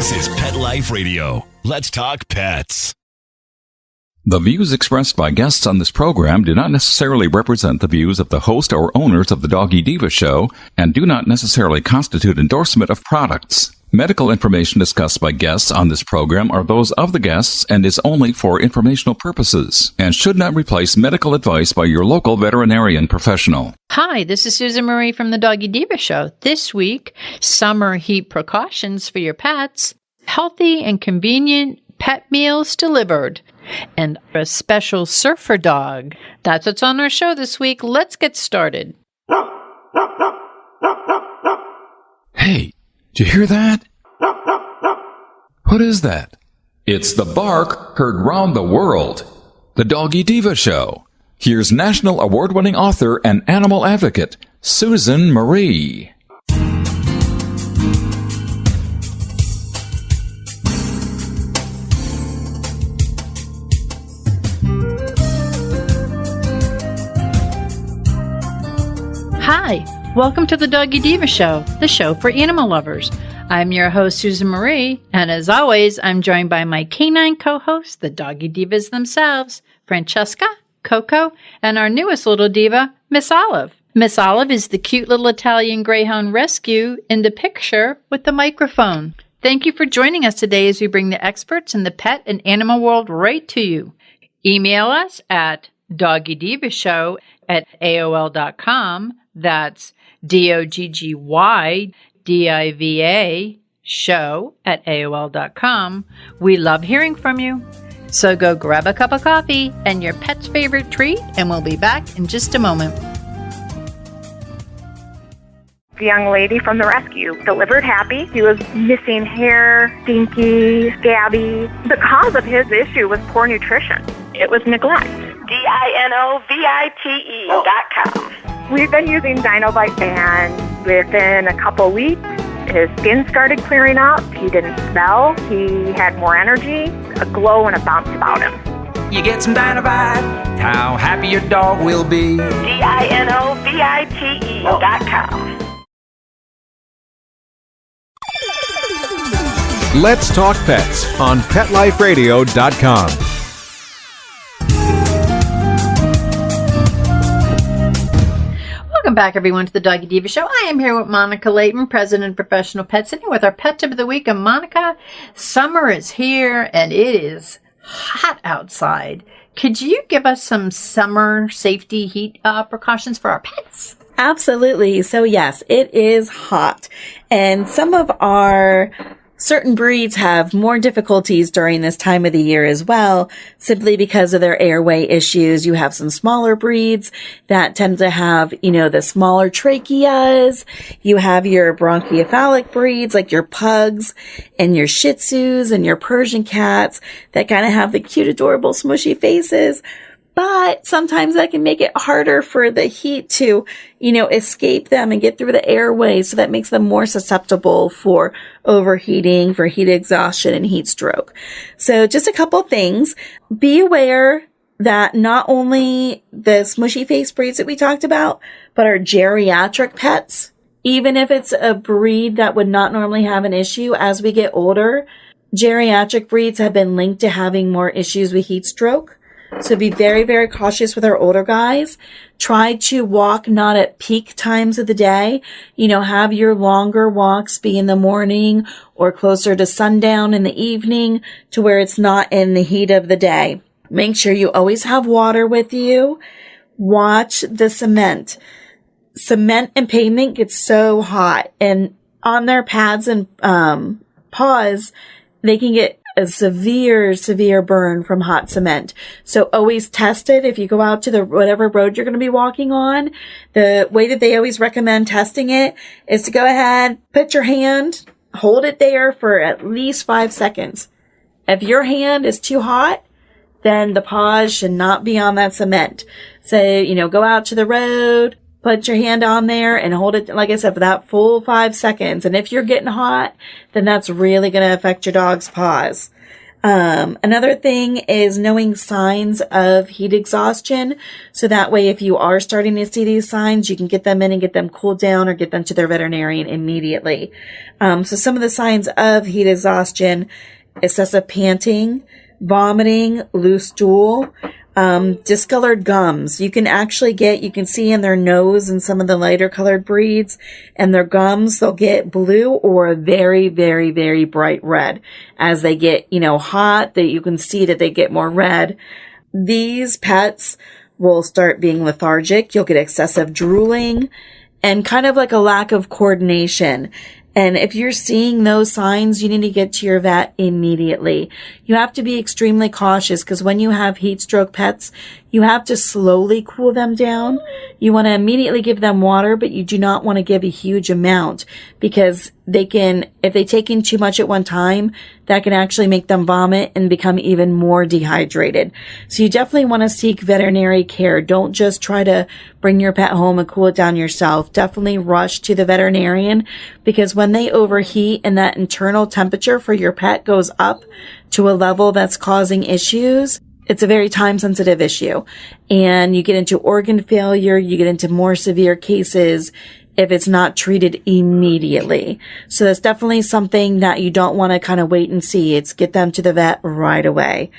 This is Pet Life Radio. Let's talk pets. The views expressed by guests on this program do not necessarily represent the views of the host or owners of the Doggy Diva show and do not necessarily constitute endorsement of products. Medical information discussed by guests on this program are those of the guests and is only for informational purposes and should not replace medical advice by your local veterinarian professional. Hi, this is Susan Marie from the Doggy Diva show. This week, summer heat precautions for your pets, healthy and convenient pet meals delivered, and a special surfer dog. That's what's on our show this week. Let's get started. Hey, did you hear that? What is that? It's the bark heard round the world. The Doggy Diva show. Here's national award-winning author and animal advocate, Susan Marie. Hi, welcome to the Doggy Diva show, the show for animal lovers. I'm your host, Susan Marie, and as always, I'm joined by my canine co-hosts, the Doggy Divas themselves, Francesca, Coco, and our newest little diva, Miss Olive. Miss Olive is the cute little Italian Greyhound rescue in the picture with the microphone. Thank you for joining us today as we bring the experts in the pet and animal world right to you. Email us at doggydivashow@aol.com. That's DOGGYDIVA show@aol.com. We love hearing from you. So go grab a cup of coffee and your pet's favorite treat, and we'll be back in just a moment. The young lady from the rescue delivered happy. He was missing hair, stinky, scabby. The cause of his issue was poor nutrition. It was neglect. DINOVITE.com. We've been using Dinovite, and within a couple weeks, his skin started clearing up. He didn't smell. He had more energy, a glow, and a bounce about him. You get some Dinovite, how happy your dog will be. DINOVITE.com. Let's Talk Pets on PetLifeRadio.com. Welcome back, everyone, to the Doggy Diva Show. I am here with Monica Leighton, President of Professional Pet Sitting, with our Pet Tip of the Week. And Monica, summer is here, and it is hot outside. Could you give us some summer safety heat precautions for our pets? Absolutely. So yes, it is hot. And some of our certain breeds have more difficulties during this time of the year as well, simply because of their airway issues. You have some smaller breeds that tend to have, the smaller tracheas. You have your bronchiocephalic breeds like your pugs and your Shih Tzus and your Persian cats that kind of have the cute, adorable, smushy faces. But sometimes that can make it harder for the heat to, escape them and get through the airways. So that makes them more susceptible for overheating, for heat exhaustion, and heat stroke. So just a couple things. Be aware that not only the smushy face breeds that we talked about, but our geriatric pets, even if it's a breed that would not normally have an issue as we get older, geriatric breeds have been linked to having more issues with heat stroke. So be very, very cautious with our older guys. Try to walk not at peak times of the day. Have your longer walks be in the morning or closer to sundown in the evening to where it's not in the heat of the day. Make sure you always have water with you. Watch the cement. Cement and pavement gets so hot, and on their pads and paws, they can get a severe burn from hot cement. So always test it. If you go out to whatever road you're going to be walking on, the way that they always recommend testing it is to go ahead, put your hand, hold it there for at least 5 seconds. If your hand is too hot, then the paws should not be on that cement. So, go out to the road, put your hand on there and hold it, like I said, for that full 5 seconds. And if you're getting hot, then that's really going to affect your dog's paws. Another thing is knowing signs of heat exhaustion. So that way, if you are starting to see these signs, you can get them in and get them cooled down or get them to their veterinarian immediately. So some of the signs of heat exhaustion: excessive panting, vomiting, loose stool, discolored gums. You can see in their nose and some of the lighter colored breeds and their gums, they'll get blue or very, very, very bright red. As they get, hot, that you can see that they get more red. These pets will start being lethargic. You'll get excessive drooling and kind of like a lack of coordination. And if you're seeing those signs, you need to get to your vet immediately. You have to be extremely cautious because when you have heat stroke pets, you have to slowly cool them down. You want to immediately give them water, but you do not want to give a huge amount because if they take in too much at one time, that can actually make them vomit and become even more dehydrated. So you definitely want to seek veterinary care. Don't just try to bring your pet home and cool it down yourself. Definitely rush to the veterinarian because when they overheat and that internal temperature for your pet goes up to a level that's causing issues, it's a very time-sensitive issue. And you get into organ failure, you get into more severe cases if it's not treated immediately. So that's definitely something that you don't want to kind of wait and see. It's get them to the vet right away.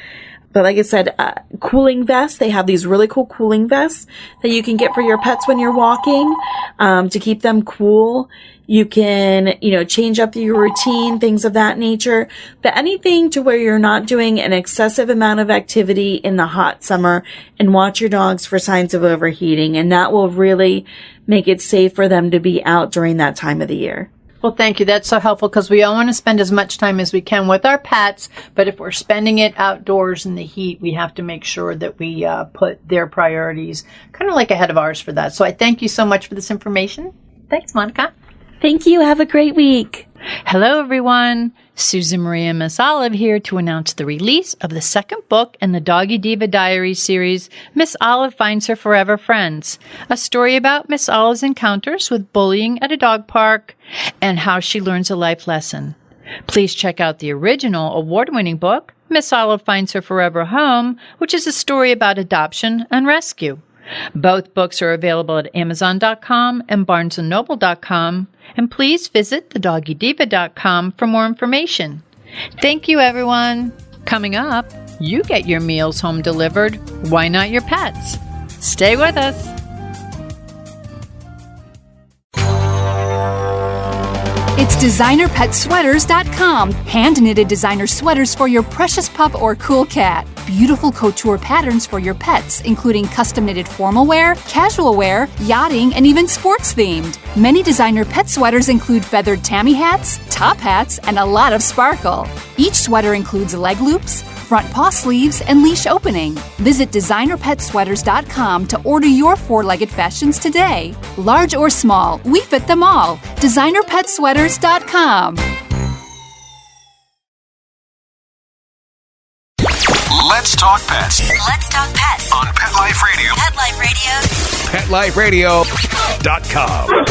But like I said, cooling vests, they have these really cool cooling vests that you can get for your pets when you're walking, to keep them cool. You can, change up your routine, things of that nature, but anything to where you're not doing an excessive amount of activity in the hot summer, and watch your dogs for signs of overheating. And that will really make it safe for them to be out during that time of the year. Well, thank you. That's so helpful because we all want to spend as much time as we can with our pets. But if we're spending it outdoors in the heat, we have to make sure that we put their priorities kind of like ahead of ours for that. So I thank you so much for this information. Thanks, Monica. Thank you. Have a great week. Hello, everyone. Susan Marie and Miss Olive here to announce the release of the second book in the Doggy Diva Diaries series, Miss Olive Finds Her Forever Friends, a story about Miss Olive's encounters with bullying at a dog park and how she learns a life lesson. Please check out the original award-winning book, Miss Olive Finds Her Forever Home, which is a story about adoption and rescue. Both books are available at Amazon.com and BarnesandNoble.com, and please visit thedoggydiva.com for more information. Thank you, everyone. Coming up, you get your meals home delivered. Why not your pets? Stay with us. It's DesignerPetSweaters.com. Hand-knitted designer sweaters for your precious pup or cool cat. Beautiful couture patterns for your pets, including custom-knitted formal wear, casual wear, yachting, and even sports-themed. Many designer pet sweaters include feathered tammy hats, top hats, and a lot of sparkle. Each sweater includes leg loops, front paw sleeves, and leash opening. Visit DesignerPetSweaters.com to order your four-legged fashions today. Large or small, we fit them all. DesignerPetSweaters.com. Let's talk pets Let's talk pets on Pet Life Radio. Pet Life Radio. PetLifeRadio.com.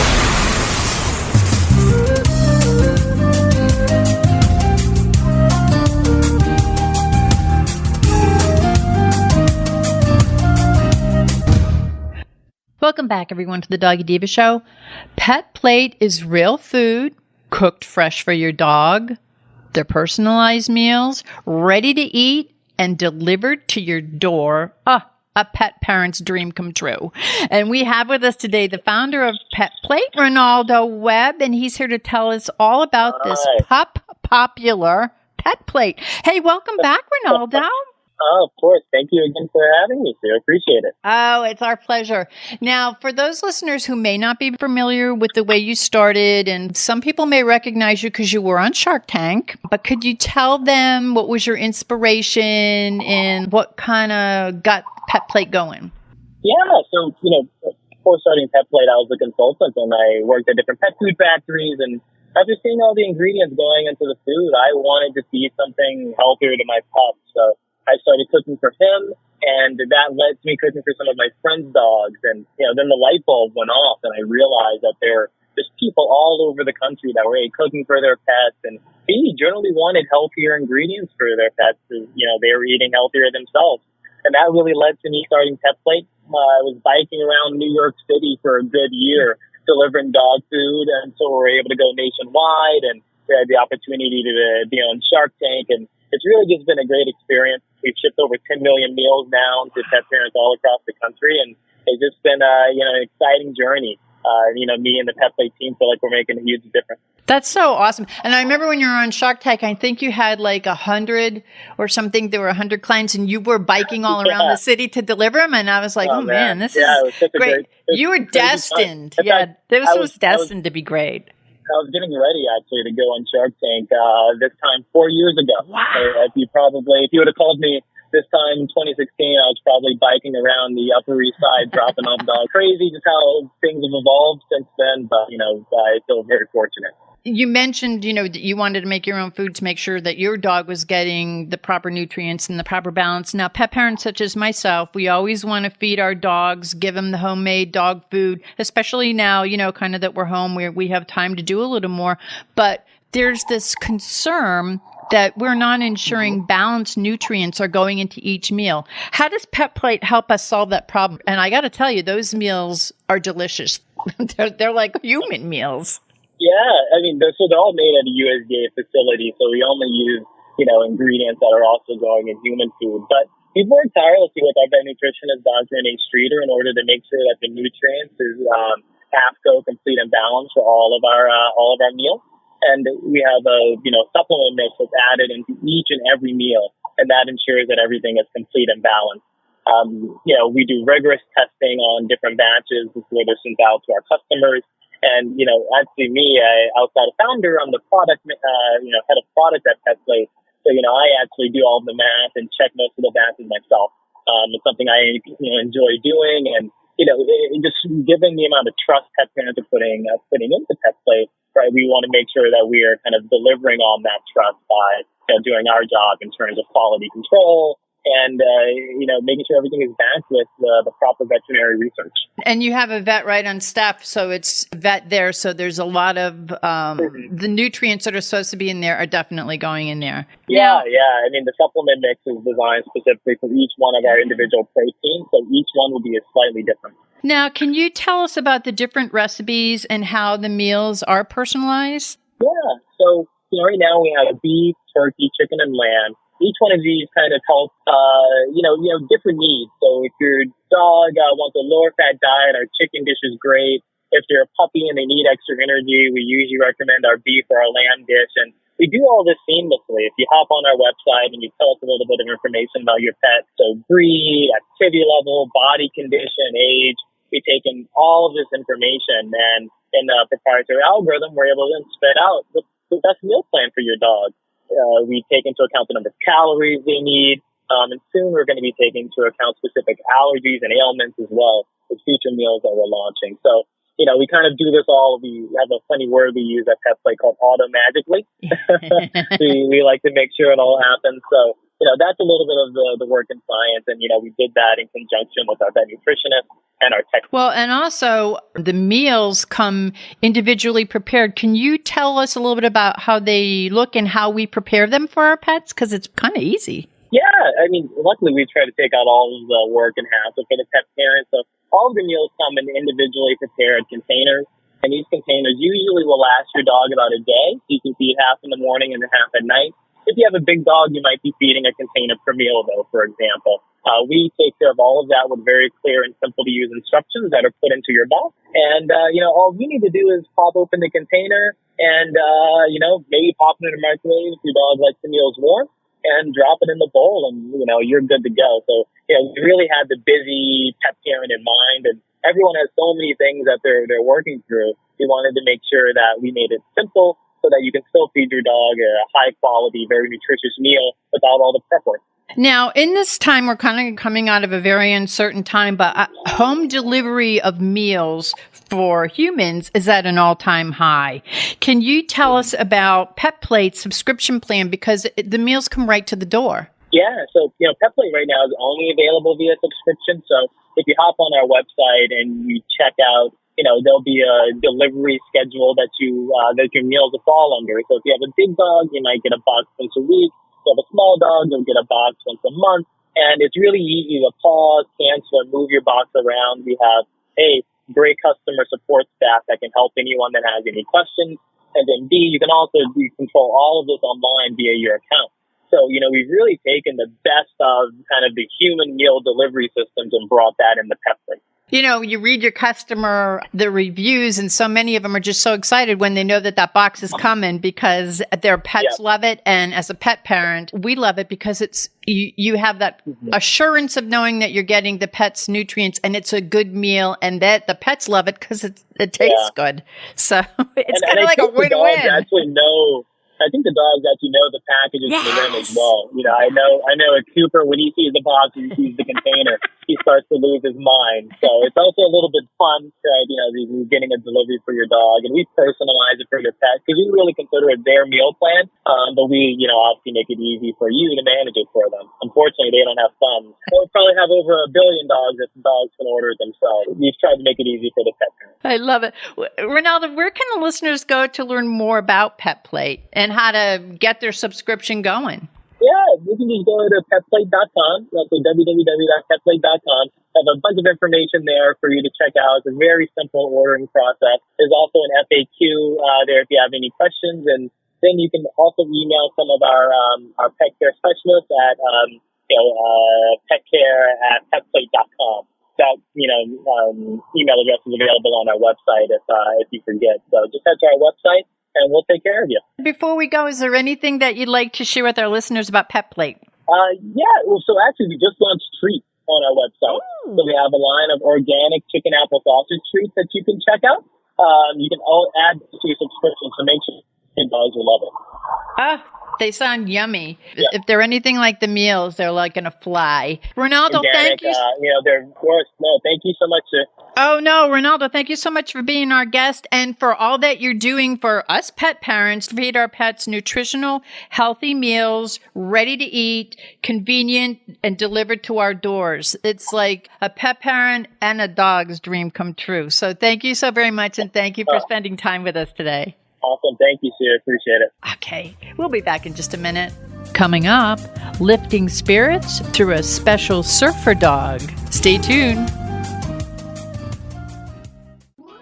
Welcome back, everyone, to the Doggy Diva Show. PetPlate is real food, cooked fresh for your dog. They're personalized meals, ready to eat, and delivered to your door. A pet parent's dream come true. And we have with us today the founder of PetPlate, Renaldo Webb, and he's here to tell us all about this popular PetPlate. Hey, welcome back, Renaldo. Oh, of course. Thank you again for having me, Sue. I appreciate it. Oh, it's our pleasure. Now, for those listeners who may not be familiar with the way you started, and some people may recognize you because you were on Shark Tank, but could you tell them what was your inspiration and what kind of got PetPlate going? Yeah. So, before starting PetPlate, I was a consultant and I worked at different pet food factories. And after seeing all the ingredients going into the food, I wanted to feed something healthier to my pup. So I started cooking for him, and that led to me cooking for some of my friends' dogs. And, then the light bulb went off, and I realized that there there's people all over the country that were cooking for their pets, and they generally wanted healthier ingredients for their pets. They were eating healthier themselves. And that really led to me starting PetPlate. I was biking around New York City for a good year, delivering dog food, and so we were able to go nationwide, and we had the opportunity to be on Shark Tank, and it's really just been a great experience. We've shipped over 10 million meals now to pet parents all across the country, and it's just been an exciting journey. Me and the PetPlate team feel like we're making a huge difference. That's so awesome. And I remember when you were on Shark Tank, I think you had like 100 or something. There were 100 clients, and you were biking all around the city to deliver them. And I was like, oh man, this is great. You were destined. Yeah, this was destined to be great. I was getting ready actually to go on Shark Tank this time 4 years ago. Wow. If you would have called me this time in 2016, I was probably biking around the Upper East Side, dropping off dogs. Crazy just how things have evolved since then, but I feel very fortunate. You mentioned, that you wanted to make your own food to make sure that your dog was getting the proper nutrients and the proper balance. Now, pet parents such as myself, we always want to feed our dogs, give them the homemade dog food, especially now, kind of that we're home where we have time to do a little more. But there's this concern that we're not ensuring balanced nutrients are going into each meal. How does PetPlate help us solve that problem? And I got to tell you, those meals are delicious. they're like human meals. Yeah, so they're all made at a USDA facility, so we only use, ingredients that are also going in human food. But we've worked tirelessly with our vet nutritionist, Dr. Renee Streeter, in order to make sure that the nutrients is AFCO complete and balanced for all of our meals. And we have a, supplement mix that's added into each and every meal, and that ensures that everything is complete and balanced. We do rigorous testing on different batches before they're sent out to our customers. And, actually outside of founder, I'm the product, head of product at PetPlate. So, I actually do all the math and check most of the batches myself. It's something I, enjoy doing. And, just given the amount of trust pet parents are putting into PetPlate, right, we want to make sure that we are kind of delivering on that trust by doing our job in terms of quality control and, making sure everything is backed with the proper veterinary research. And you have a vet right on staff, so it's vet there. So there's a lot of the nutrients that are supposed to be in there are definitely going in there. Yeah. The supplement mix is designed specifically for each one of our individual proteins, so each one will be slightly different. Now, can you tell us about the different recipes and how the meals are personalized? Yeah. So, right now we have beef, turkey, chicken, and lamb. Each one of these kind of helps, different needs. So if your dog wants a lower fat diet, our chicken dish is great. If they're a puppy and they need extra energy, we usually recommend our beef or our lamb dish. And we do all this seamlessly. If you hop on our website and you tell us a little bit of information about your pet, so breed, activity level, body condition, age, we take in all of this information, and in the proprietary algorithm, we're able to then spit out the best meal plan for your dog. We take into account the number of calories they need, and soon we're going to be taking into account specific allergies and ailments as well with future meals that we're launching. So, we kind of do this all. We have a funny word we use at PetPlate called auto-magically. we like to make sure it all happens. So, that's a little bit of the work in science. And, we did that in conjunction with our vet nutritionist and our tech. Well, and also the meals come individually prepared. Can you tell us a little bit about how they look and how we prepare them for our pets? Because it's kind of easy. Yeah. Luckily we try to take out all of the work and hassle for the pet parents. So all of the meals come in individually prepared containers. And these containers usually will last your dog about a day. So you can feed half in the morning and half at night. If you have a big dog, you might be feeding a container per meal, though, for example. We take care of all of that with very clear and simple to use instructions that are put into your box. And, all you need to do is pop open the container and, maybe pop it in the microwave if your dog likes the meals warm, and drop it in the bowl, and, you're good to go. So, we really had the busy pet parent in mind, and everyone has so many things that they're working through. We wanted to make sure that we made it simple, so that you can still feed your dog a high-quality, very nutritious meal without all the prep work. Now, in this time, we're kind of coming out of a very uncertain time, but home delivery of meals for humans is at an all-time high. Can you tell us about PetPlate's subscription plan? Because the meals come right to the door. Yeah, so, PetPlate right now is only available via subscription. So if you hop on our website and you check out there'll be a delivery schedule that your meals will fall under. So if you have a big dog, you might get a box once a week. If you have a small dog, you'll get a box once a month. And it's really easy to pause, cancel, and move your box around. We have a great customer support staff that can help anyone that has any questions. And then B, you can also control all of this online via your account. So, we've really taken the best of kind of the human meal delivery systems and brought that into PetPlate. You read your customer, the reviews, and so many of them are just so excited when they know that box is coming because their pets love it. And as a pet parent, we love it because it's you have that assurance of knowing that you're getting the pet's nutrients and it's a good meal and that the pets love it because it tastes good. So it's kind of like a win-win. I think the dogs actually know the packages for them as well. I know a Cooper, when he sees the box and he sees the container, he starts to lose his mind. So it's also a little bit fun, right? You're getting a delivery for your dog, and we personalize it for your pet because we really consider it their meal plan. But we, obviously make it easy for you to manage it for them. Unfortunately, they don't have funds. We'll probably have over 1 billion dogs if dogs can order it themselves. We've tried to make it easy for the pet parents. I love it. Renaldo, where can the listeners go to learn more about PetPlate and how to get their subscription going? Yeah, you can just go to petplate.com. That's www.petplate.com. Have a bunch of information there for you to check out. It's a very simple ordering process. There's also an FAQ there if you have any questions. And then you can also email some of our pet care specialists at petcare@petplate.com. That email address is available on our website if you forget. So just head to our website and we'll take care of you. Before we go, is there anything that you'd like to share with our listeners about PetPlate? So actually we just launched treats on our website. So we have a line of organic chicken apple sausage treats that you can check out. You can all add to your subscription, so make sure your dogs will love it. They sound yummy. Yeah. If they're anything like the meals, they're like going to fly. Renaldo, organic, thank you. They're of course. No, thank you so much, sir. Oh, no, Renaldo, thank you so much for being our guest and for all that you're doing for us pet parents to feed our pets nutritional, healthy meals, ready to eat, convenient, and delivered to our doors. It's like a pet parent and a dog's dream come true. So thank you so very much, and thank you for spending time with us today. Awesome. Thank you, sir. Appreciate it. Okay. We'll be back in just a minute. Coming up, lifting spirits through a special surfer dog. Stay tuned.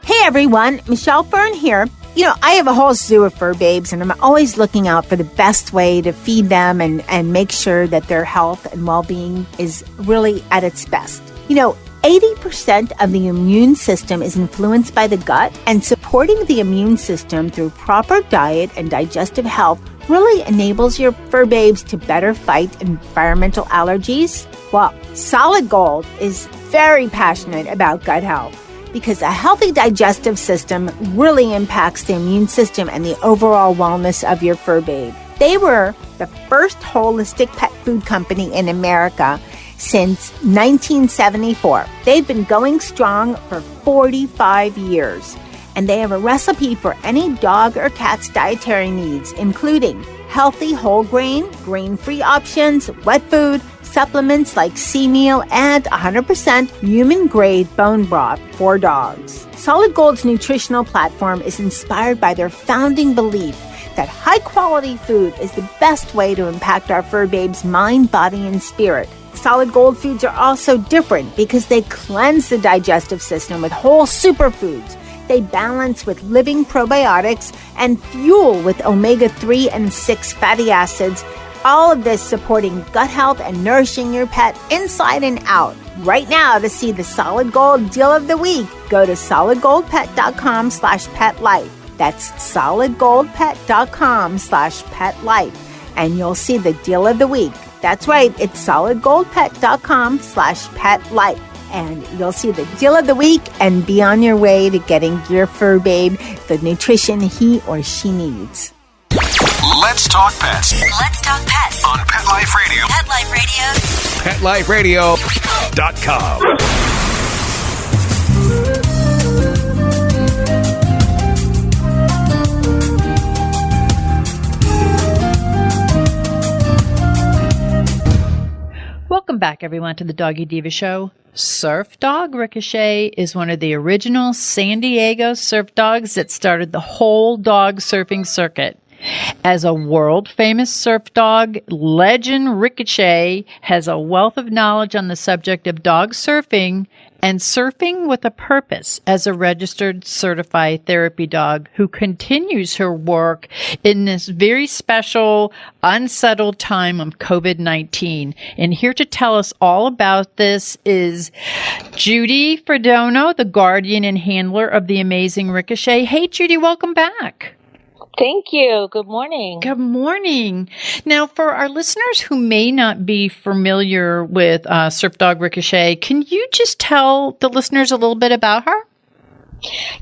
Hey, everyone. Michelle Fern here. I have a whole zoo of fur babes, and I'm always looking out for the best way to feed them and make sure that their health and well-being is really at its best. 80% of the immune system is influenced by the gut, and supporting the immune system through proper diet and digestive health really enables your fur babes to better fight environmental allergies. Well, Solid Gold is very passionate about gut health because a healthy digestive system really impacts the immune system and the overall wellness of your fur babe. They were the first holistic pet food company in America since 1974. They've been going strong for 45 years, and they have a recipe for any dog or cat's dietary needs, including healthy whole grain, grain-free options, wet food, supplements like sea meal, and 100% human-grade bone broth for dogs. Solid Gold's nutritional platform is inspired by their founding belief that high-quality food is the best way to impact our fur babe's mind, body, and spirit. Solid Gold foods are also different because they cleanse the digestive system with whole superfoods. They balance with living probiotics and fuel with omega-3 and 6 fatty acids, all of this supporting gut health and nourishing your pet inside and out. Right now, to see the Solid Gold deal of the week, go to solidgoldpet.com/petlife. That's solidgoldpet.com/petlife, and you'll see the deal of the week. That's right, it's solidgoldpet.com/petlife. And you'll see the deal of the week and be on your way to getting your fur babe the nutrition he or she needs. Let's talk pets. Let's talk pets On Pet Life Radio. Pet Life Radio. PetLifeRadio.com. Welcome back, everyone, to the Doggy Diva Show. Surf Dog Ricochet is one of the original San Diego surf dogs that started the whole dog surfing circuit. As a world-famous surf dog, legend Ricochet has a wealth of knowledge on the subject of dog surfing and surfing with a purpose as a registered certified therapy dog who continues her work in this very special, unsettled time of COVID-19. And here to tell us all about this is Judy Fridono, the guardian and handler of the amazing Ricochet. Hey, Judy, welcome back. Thank you. Good morning. Good morning. Now, for our listeners who may not be familiar with Surf Dog Ricochet, can you just tell the listeners a little bit about her?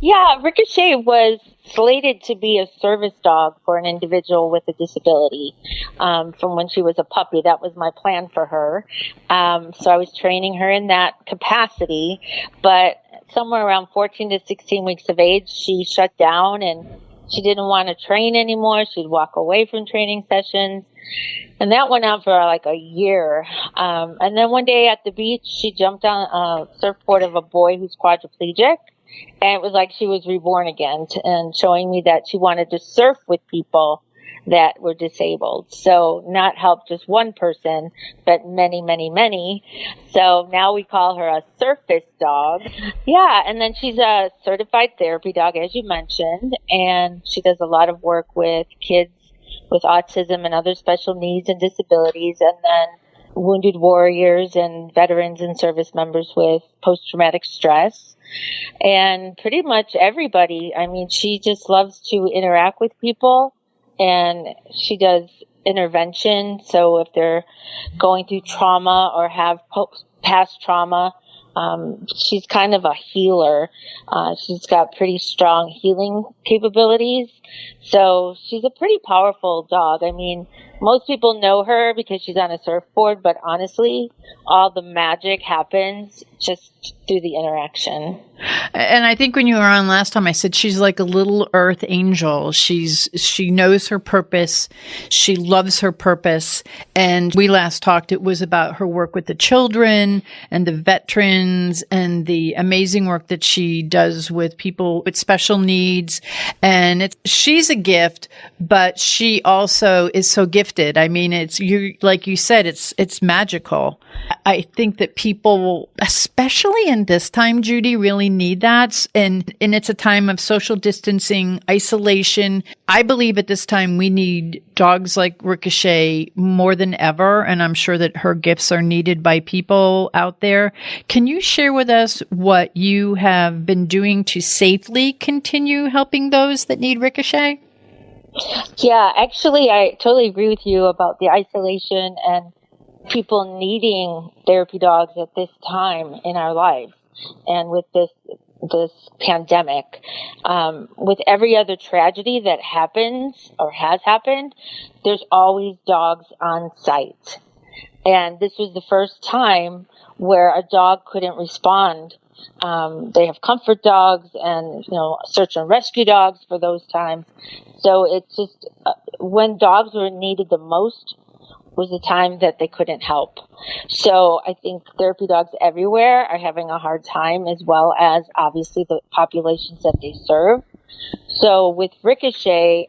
Yeah, Ricochet was slated to be a service dog for an individual with a disability from when she was a puppy. That was my plan for her. So I was training her in that capacity, but somewhere around 14 to 16 weeks of age, she shut down and she didn't want to train anymore. She'd walk away from training sessions. And that went on for like a year. And then one day at the beach, she jumped on a surfboard of a boy who's quadriplegic. And it was like she was reborn again and showing me that she wanted to surf with people that were disabled. So not help just one person, but many, many, many. So now we call her a surface dog. Yeah, and then she's a certified therapy dog, as you mentioned, and she does a lot of work with kids with autism and other special needs and disabilities, and then wounded warriors and veterans and service members with post-traumatic stress. And pretty much everybody. I mean, she just loves to interact with people. And she does intervention. So if they're going through trauma or have past trauma, she's kind of a healer. She's got pretty strong healing capabilities. So she's a pretty powerful dog. I mean, most people know her because she's on a surfboard, but honestly, all the magic happens just through the interaction. And I think when you were on last time, I said she's like a little earth angel. She knows her purpose. She loves her purpose. And we last talked, it was about her work with the children and the veterans and the amazing work that she does with people with special needs. And she's a gift, but she also is so gifted. I mean, like you said, it's magical. I think that people, especially in this time, Judy, really need that. And it's a time of social distancing, isolation. I believe at this time we need dogs like Ricochet more than ever. And I'm sure that her gifts are needed by people out there. Can you share with us what you have been doing to safely continue helping those that need Ricochet? Yeah, actually, I totally agree with you about the isolation and people needing therapy dogs at this time in our lives. And with this pandemic, with every other tragedy that happens or has happened, there's always dogs on site. And this was the first time where a dog couldn't respond. They have comfort dogs and, search and rescue dogs for those times. So it's just when dogs were needed the most was the time that they couldn't help. So I think therapy dogs everywhere are having a hard time, as well as obviously the populations that they serve. So with Ricochet,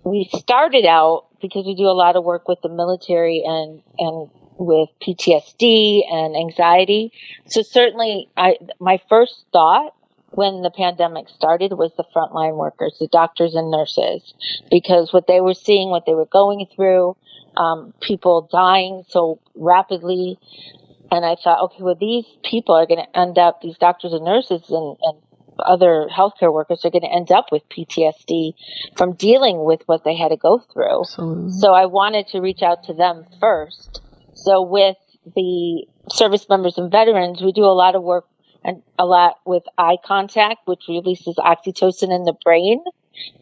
we started out because we do a lot of work with the military and with PTSD and anxiety. So certainly my first thought when the pandemic started was the frontline workers, the doctors and nurses, because what they were seeing, what they were going through, people dying so rapidly. And I thought, okay, well, these people are going to end up, these doctors and nurses and other healthcare workers are going to end up with PTSD from dealing with what they had to go through. Absolutely. So I wanted to reach out to them first. So with the service members and veterans, we do a lot of work and a lot with eye contact, which releases oxytocin in the brain,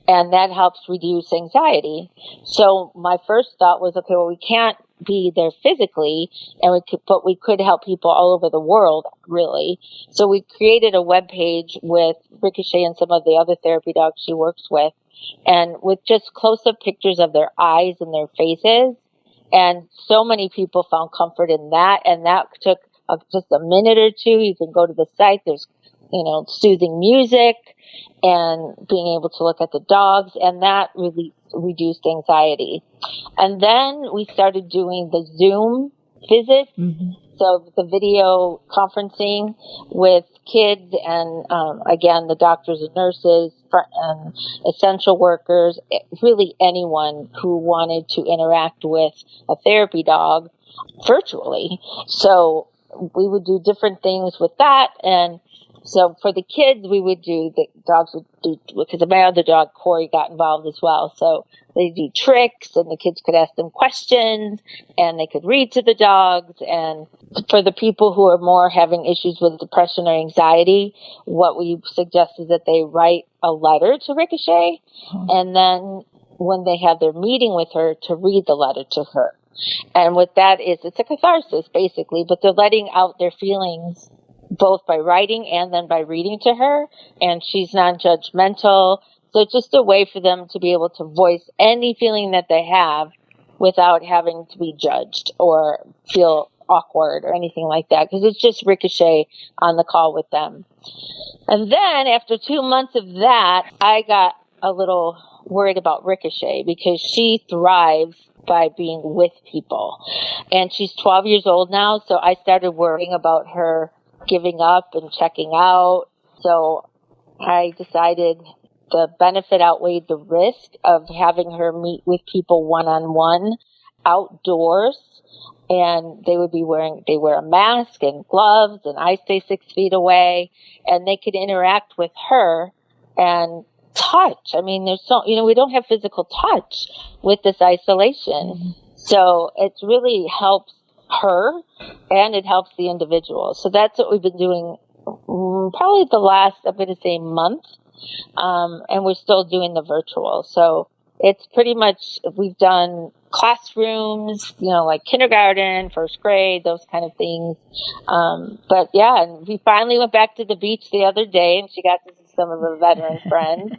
and that helps reduce anxiety. So my first thought was, okay, well, we can't be there physically, but we could help people all over the world, really. So we created a web page with Ricochet and some of the other therapy dogs she works with, and with just close-up pictures of their eyes and their faces, And so many people found comfort in that. And that took just a minute or two. You can go to the site. There's, soothing music and being able to look at the dogs. And that really reduced anxiety. And then we started doing the Zoom visits. Mm-hmm. So the video conferencing with kids and, again, the doctors and nurses and essential workers, really anyone who wanted to interact with a therapy dog virtually. So we would do different things with that. And so for the kids, the dogs would do, because my other dog, Corey, got involved as well. So they do tricks and the kids could ask them questions and they could read to the dogs. And for the people who are more having issues with depression or anxiety, what we suggest is that they write a letter to Ricochet. And then when they have their meeting with her, to read the letter to her. And what that is, it's a catharsis basically, but they're letting out their feelings both by writing and then by reading to her, and she's non-judgmental. So it's just a way for them to be able to voice any feeling that they have without having to be judged or feel awkward or anything like that, because it's just Ricochet on the call with them. And then after 2 months of that, I got a little worried about Ricochet because she thrives by being with people. And she's 12 years old now, so I started worrying about her giving up and checking out. So I decided the benefit outweighed the risk of having her meet with people one-on-one outdoors. And they wear a mask and gloves, and I stay 6 feet away, and they could interact with her and touch. I mean, we don't have physical touch with this isolation. Mm-hmm. So it really helps her and it helps the individual. So that's what we've been doing probably the last, I'm going to say, month. And we're still doing the virtual. So it's pretty much, we've done classrooms, like kindergarten, first grade, those kind of things. But yeah, and we finally went back to the beach the other day and she got to see some of her veteran friends.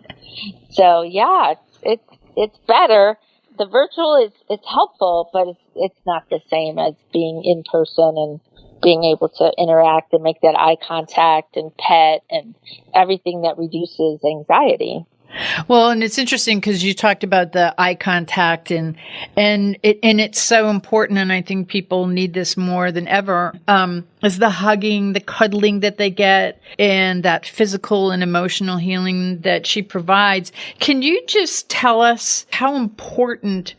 So yeah, it's better. The virtual it's helpful, but it's not the same as being in person and being able to interact and make that eye contact and pet and everything that reduces anxiety. Well, and it's interesting because you talked about the eye contact and it's so important. And I think people need this more than ever, is the hugging, the cuddling that they get and that physical and emotional healing that she provides. Can you just tell us how important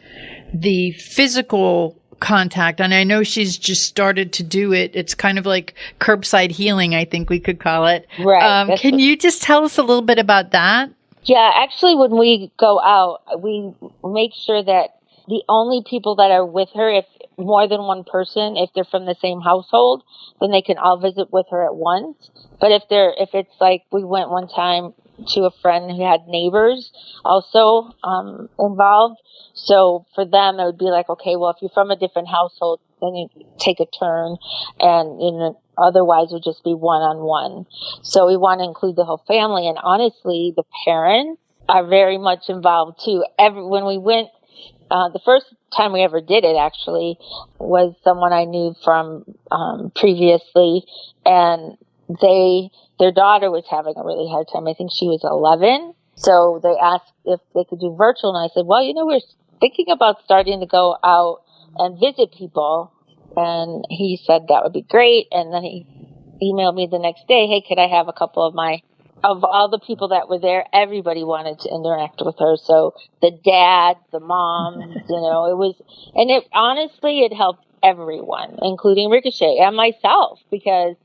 the physical contact, and I know she's just started to do it. It's kind of like curbside healing, I think we could call it. Right. Can you just tell us a little bit about that? Yeah, actually, when we go out, we make sure that the only people that are with her, if more than one person, if they're from the same household, then they can all visit with her at once. But if it's like we went one time to a friend who had neighbors also involved. So for them, it would be like, okay, well, if you're from a different household, then you take a turn, and otherwise it would just be one-on-one. So we want to include the whole family, and honestly, the parents are very much involved too. When we went, the first time we ever did it actually was someone I knew from previously, and their daughter was having a really hard time. I think she was 11. So they asked if they could do virtual, and I said, well, we're thinking about starting to go out and visit people. And he said that would be great. And then he emailed me the next day, hey, could I have a couple of all the people that were there, everybody wanted to interact with her. So the dad, the mom, honestly, it helped everyone, including Ricochet and myself, because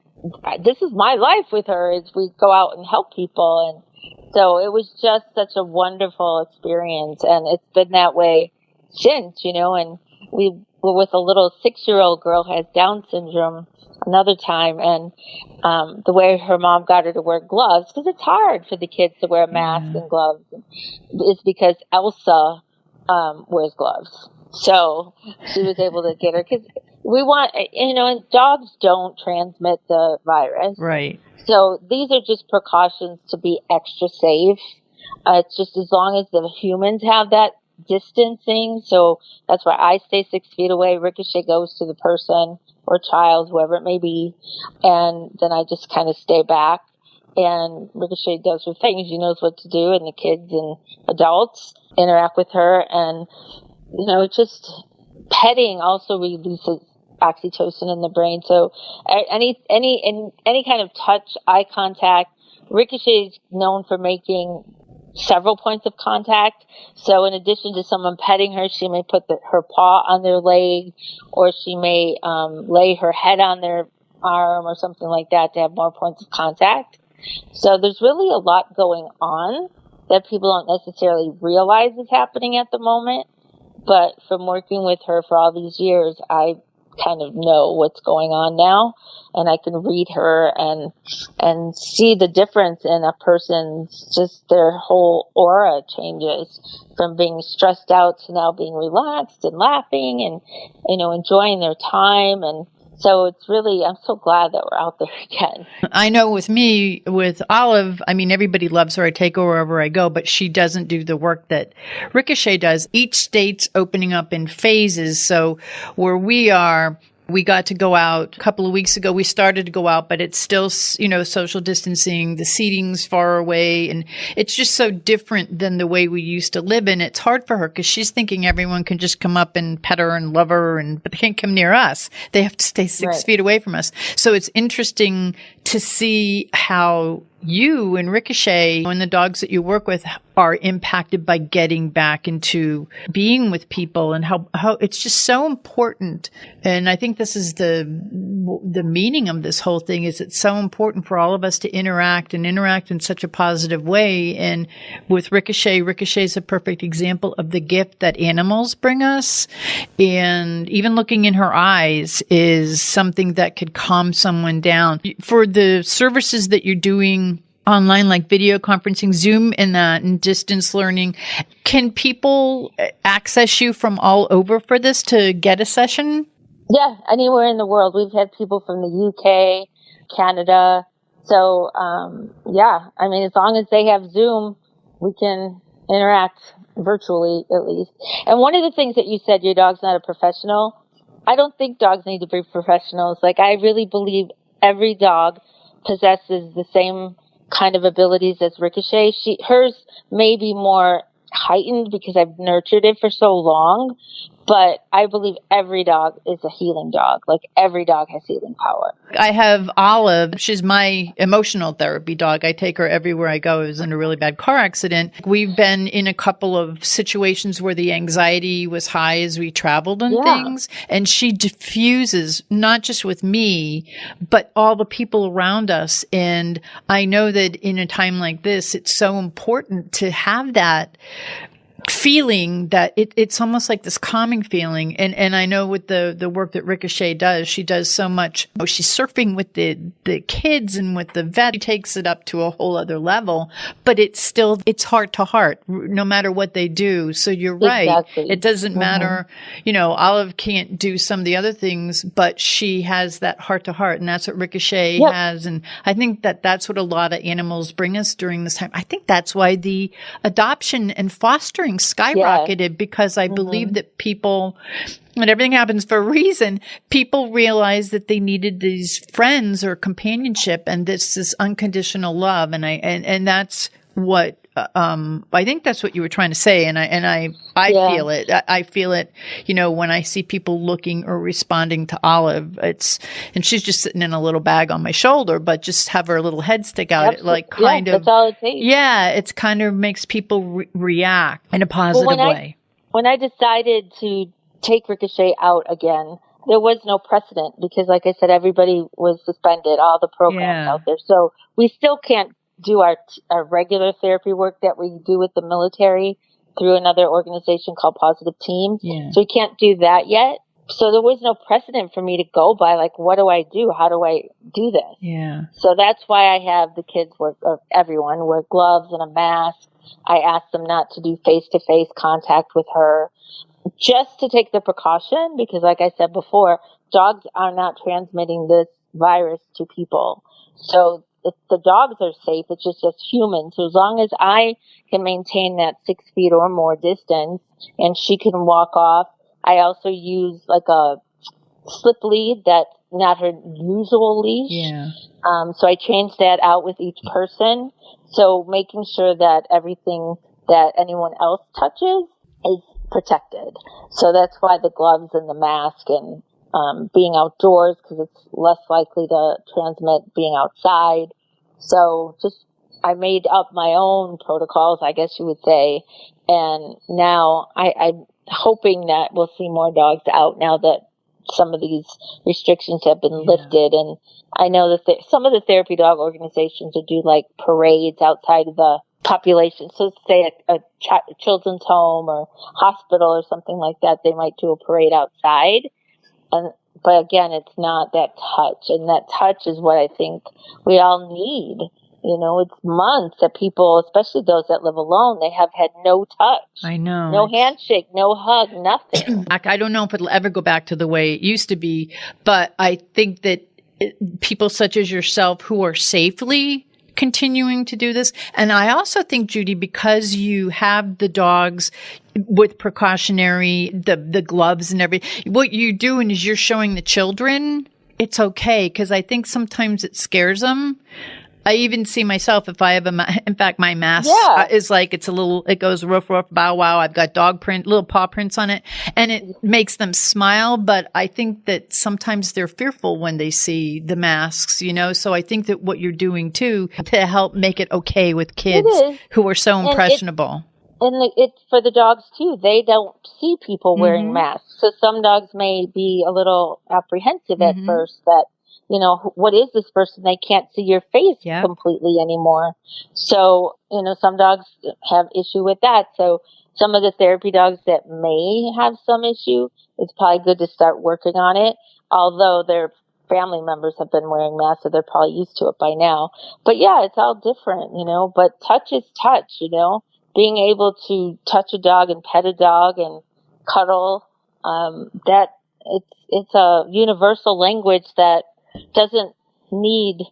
this is my life with her, is we go out and help people. And so it was just such a wonderful experience. And it's been that way since, and we were with a little 6-year-old girl who has Down syndrome another time, and the way her mom got her to wear gloves, because it's hard for the kids to wear a mask and gloves, is because Elsa wears gloves. So she was able to get her, because we want, and dogs don't transmit the virus. Right. So these are just precautions to be extra safe. It's just as long as the humans have that distancing. So that's why I stay 6 feet away. Ricochet goes to the person or child, whoever it may be. And then I just kind of stay back. And Ricochet does her things. She knows what to do. And the kids and adults interact with her. And, just petting also releases oxytocin in the brain. So any kind of touch, eye contact. Ricochet is known for making several points of contact. So in addition to someone petting her, she may put her paw on their leg, or she may lay her head on their arm or something like that to have more points of contact. So there's really a lot going on that people don't necessarily realize is happening at the moment. But from working with her for all these years, I kind of know what's going on now, and I can read her and see the difference in a person's, just their whole aura changes from being stressed out to now being relaxed and laughing and, enjoying their time. And so it's really, I'm so glad that we're out there again. I know with me, with Olive, everybody loves her. I take her wherever I go, but she doesn't do the work that Ricochet does. Each state's opening up in phases. So where we are, we got to go out a couple of weeks ago. We started to go out, but it's still, social distancing. The seating's far away, and it's just so different than the way we used to live. And it's hard for her because she's thinking everyone can just come up and pet her and love her, but they can't come near us. They have to stay 6 feet away from us. So it's interesting to see how you and Ricochet and the dogs that you work with are impacted by getting back into being with people, and how it's just so important. And I think this is the meaning of this whole thing, is it's so important for all of us to interact in such a positive way. And with Ricochet is a perfect example of the gift that animals bring us. And even looking in her eyes is something that could calm someone down. For the services that you're doing online, like video conferencing, Zoom and distance learning, can people access you from all over for this to get a session? Yeah, anywhere in the world. We've had people from the UK, Canada. So, as long as they have Zoom, we can interact virtually at least. And one of the things that you said, your dog's not a professional. I don't think dogs need to be professionals. Like, I really believe every dog possesses the same kind of abilities as Ricochet. Hers may be more heightened because I've nurtured it for so long, but I believe every dog is a healing dog. Like, every dog has healing power. I have Olive. She's my emotional therapy dog. I take her everywhere I go. I was in a really bad car accident. We've been in a couple of situations where the anxiety was high as we traveled and things. And she diffuses, not just with me, but all the people around us. And I know that in a time like this, it's so important to have that feeling, that it's almost like this calming feeling. And I know with the work that Ricochet does, she does so much. She's surfing with the kids and with the vet. She takes it up to a whole other level, but it's heart to heart, no matter what they do. So you're right. Exactly. It doesn't matter. Olive can't do some of the other things, but she has that heart to heart, and that's what Ricochet has. And I think that that's what a lot of animals bring us during this time. I think that's why the adoption and fostering skyrocketed, because I believe that people, and everything happens for a reason, people realized that they needed these friends or companionship, and this unconditional love. And that's what I think that's what you were trying to say, and I feel it. I feel it, when I see people looking or responding to Olive. And she's just sitting in a little bag on my shoulder, but just have her little head stick out. It that's all it takes. Yeah, it's kind of makes people react in a positive way. When I decided to take Ricochet out again, there was no precedent because, like I said, everybody was suspended, all the programs out there. So we still can't do our regular therapy work that we do with the military through another organization called Positive Team. So we can't do that yet. So there was no precedent for me to go by, like, what do I do? How do I do this? Yeah. So that's why I have the kids everyone wear gloves and a mask. I ask them not to do face-to-face contact with her, just to take the precaution, because like I said before, dogs are not transmitting this virus to people. So the dogs are safe. It's just as humans. So as long as I can maintain that 6 feet or more distance and she can walk off, I also use like a slip lead that's not her usual leash. Yeah. So I change that out with each person. So making sure that everything that anyone else touches is protected. So that's why the gloves and the mask and being outdoors, because it's less likely to transmit being outside. So just I made up my own protocols, I guess you would say. And now I'm hoping that we'll see more dogs out now that some of these restrictions have been lifted. And I know that some of the therapy dog organizations will do like parades outside of the population. So say a children's home or hospital or something like that, they might do a parade outside. But again, it's not that touch. And that touch is what I think we all need. You know, it's months that people, especially those that live alone, they have had no touch. I know. No handshake, no hug, nothing. I don't know if it'll ever go back to the way it used to be, but I think that people such as yourself who are safely continuing to do this. And I also think, Judy, because you have the dogs with precautionary, the gloves and everything, what you're doing is you're showing the children it's okay. Because I think sometimes it scares them. I even see myself if I have in fact, my mask is like, it goes ruff, ruff, bow, wow. I've got little paw prints on it, and it makes them smile. But I think that sometimes they're fearful when they see the masks, you know? So I think that what you're doing too, to help make it okay with kids who are so impressionable. And it's for the dogs too. They don't see people wearing masks. So some dogs may be a little apprehensive at first that, you know, what is this person? They can't see your face completely anymore. So, you know, some dogs have issue with that. So some of the therapy dogs that may have some issue, it's probably good to start working on it. Although their family members have been wearing masks, so they're probably used to it by now. But yeah, it's all different, you know, but touch is touch, you know, being able to touch a dog and pet a dog and cuddle, that it's a universal language that doesn't need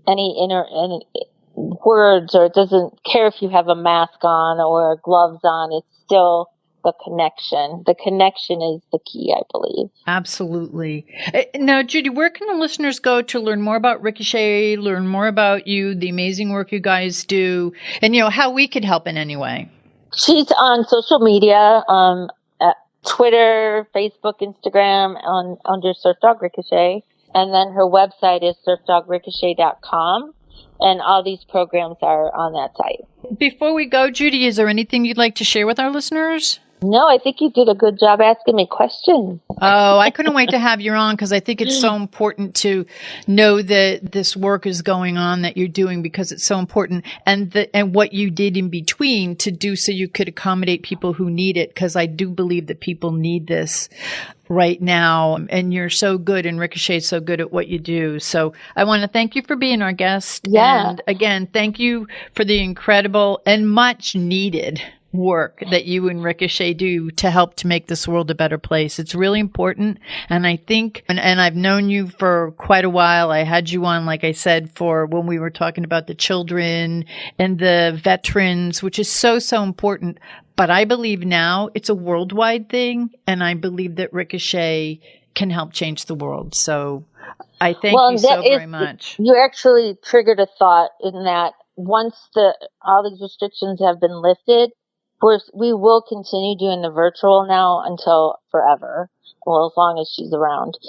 any words, or it doesn't care if you have a mask on or gloves on. It's still the connection. The connection is the key, I believe. Absolutely. Now, Judy, where can the listeners go to learn more about Ricochet, learn more about you, the amazing work you guys do, and, you know, how we could help in any way? She's on social media, at Twitter, Facebook, Instagram, under Surf Dog Ricochet. And then her website is surfdogricochet.com. And all these programs are on that site. Before we go, Judy, is there anything you'd like to share with our listeners? No, I think you did a good job asking me questions. Oh, I couldn't wait to have you on, because I think it's so important to know that this work is going on that you're doing, because it's so important, and what you did in between to do so you could accommodate people who need it, because I do believe that people need this right now, and you're so good, and Ricochet's so good at what you do. So I want to thank you for being our guest. Yeah. And again, thank you for the incredible and much needed work that you and Ricochet do to help to make this world a better place. It's really important. And I think, and I've known you for quite a while. I had you on, like I said, for when we were talking about the children and the veterans, which is so, so important. But I believe now it's a worldwide thing. And I believe that Ricochet can help change the world. So I thank you so very much. You actually triggered a thought in that once all these restrictions have been lifted, we will continue doing the virtual now until forever. Well, as long as she's around.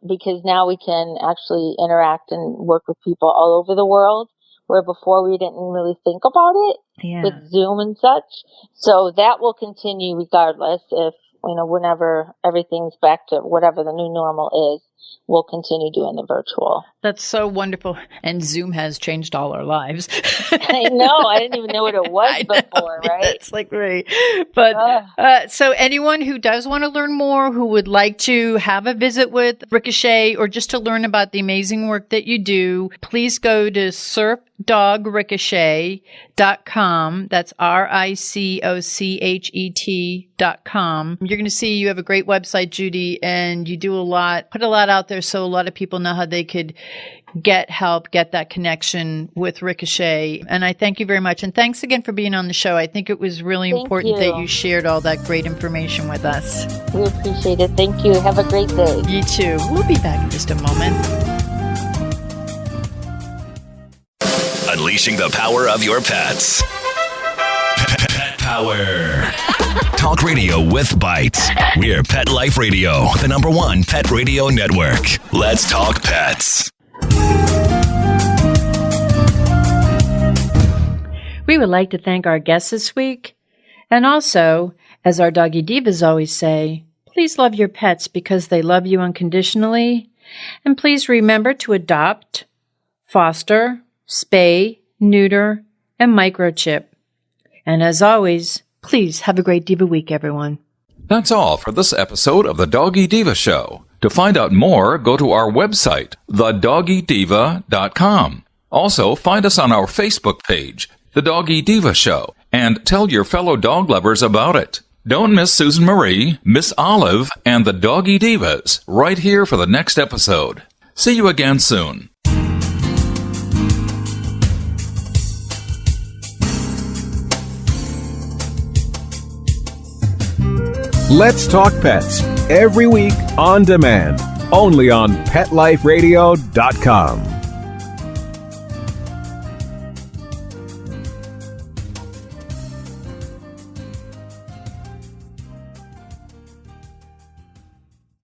Because now we can actually interact and work with people all over the world, where before we didn't really think about it with Zoom and such. So that will continue regardless if, you know, whenever everything's back to whatever the new normal is, we'll continue doing the virtual. That's so wonderful. And Zoom has changed all our lives. I know. I didn't even know what it was before, right? It's like great. But so anyone who does want to learn more, who would like to have a visit with Ricochet, or just to learn about the amazing work that you do, please go to surfdogricochet.com. That's RICOCHET.com. You're going to see you have a great website, Judy, and you do put a lot that out there so a lot of people know how they could get help, get that connection with Ricochet. And I thank you very much. And thanks again for being on the show. I think it was really important that you shared all that great information with us. We appreciate it. Thank you. Have a great day. You too. We'll be back in just a moment. Unleashing the power of your pets. Pet Power. Talk radio with bites. We're Pet Life Radio, the #1 pet radio network. Let's talk pets. We would like to thank our guests this week. And also, as our Doggy Divas always say, please love your pets because they love you unconditionally. And please remember to adopt, foster, spay, neuter, and microchip. And as always, please have a great Diva week, everyone. That's all for this episode of the Doggy Diva Show. To find out more, go to our website, thedoggydiva.com. Also, find us on our Facebook page, The Doggy Diva Show, and tell your fellow dog lovers about it. Don't miss Susan Marie, Miss Olive, and the Doggy Divas right here for the next episode. See you again soon. Let's Talk Pets, every week on demand, only on PetLifeRadio.com.